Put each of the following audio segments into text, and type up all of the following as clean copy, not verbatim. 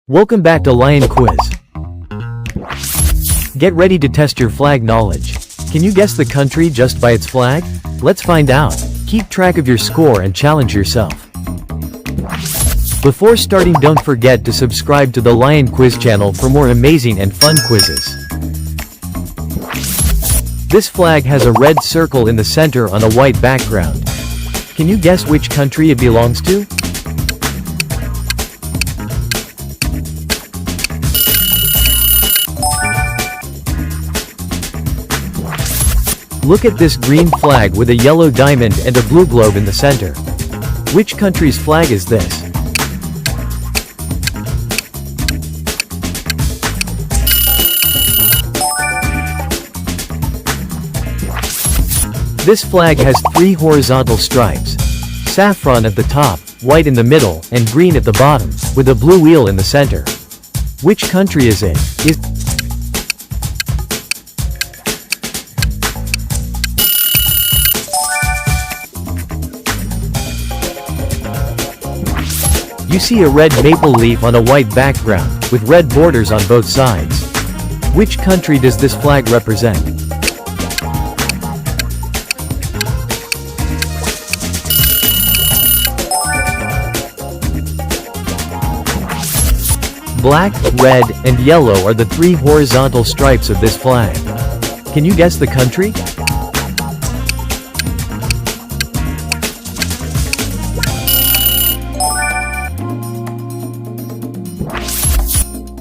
Welcome back to Lion Quiz. Get ready to test your flag knowledge. Can you guess the country just by its flag? Let's find out. Keep track of your score and challenge yourself. Before starting, don't forget to subscribe to the Lion Quiz channel for more amazing and fun quizzes. This flag has a red circle in the center on a white background. Can you guess which country it belongs to? Look at this green flag with a yellow diamond and a blue globe in the center. Which country's flag is this? This flag has 3 horizontal stripes. Saffron at the top, white in the middle, and green at the bottom, with a blue wheel in the center. Which country is it? You see a red maple leaf on a white background, with red borders on both sides. Which country does this flag represent? Black, red, and yellow are the 3 horizontal stripes of this flag. Can you guess the country?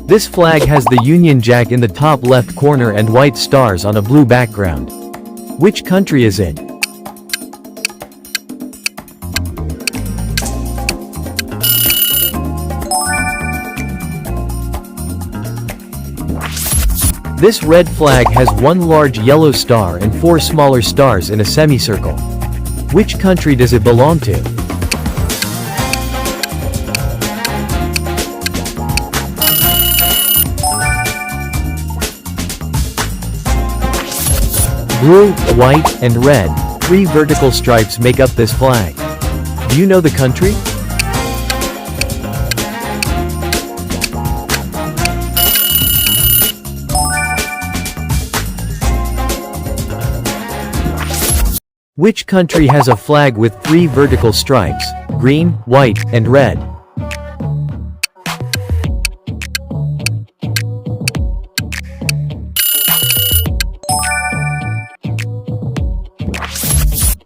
This flag has the Union Jack in the top left corner and white stars on a blue background. Which country is it? This red flag has 1 large yellow star and 4 smaller stars in a semicircle. Which country does it belong to? Blue, white, and red, 3 vertical stripes make up this flag. Do you know the country? Which country has a flag with 3 vertical stripes, green, white, and red?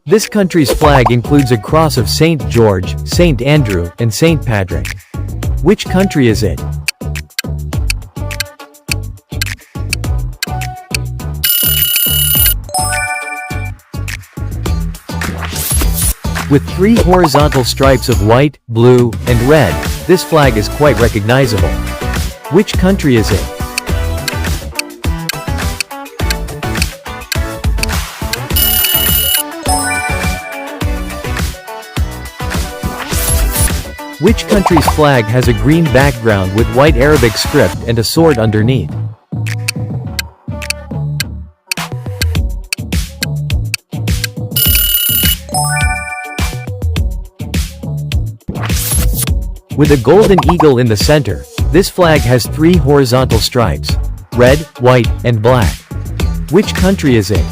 This country's flag includes a cross of St. George, St. Andrew, and St. Patrick. Which country is it? With 3 horizontal stripes of white, blue, and red, this flag is quite recognizable. Which country is it? Which country's flag has a green background with white Arabic script and a sword underneath? With a golden eagle in the center, this flag has 3 horizontal stripes, red, white, and black. Which country is it?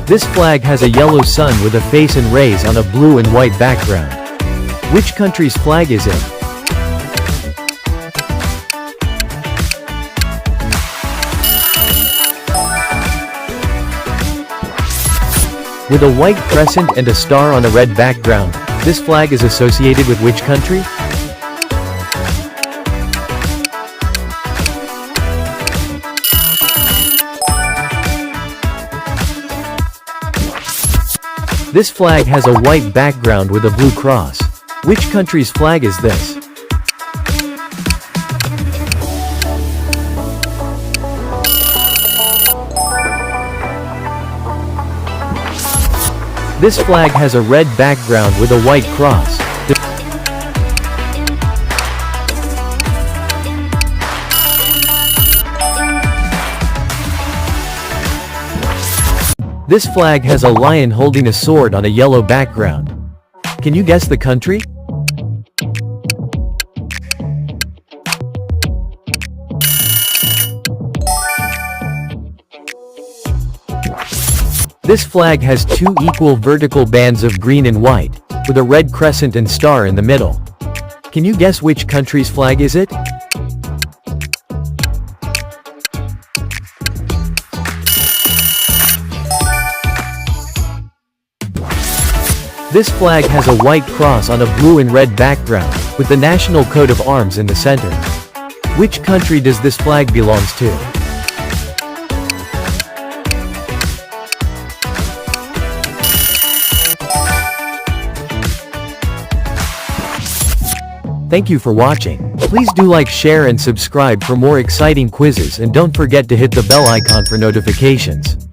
This flag has a yellow sun with a face and rays on a blue and white background. Which country's flag is it? With a white crescent and a star on a red background, this flag is associated with which country? This flag has a white background with a blue cross. Which country's flag is this? This flag has a red background with a white cross. This flag has a lion holding a sword on a yellow background. Can you guess the country? This flag has two equal vertical bands of green and white, with a red crescent and star in the middle. Can you guess which country's flag is it? This flag has a white cross on a blue and red background, with the national coat of arms in the center. Which country does this flag belongs to? Thank you for watching. Please do like, share and subscribe for more exciting quizzes, and don't forget to hit the bell icon for notifications.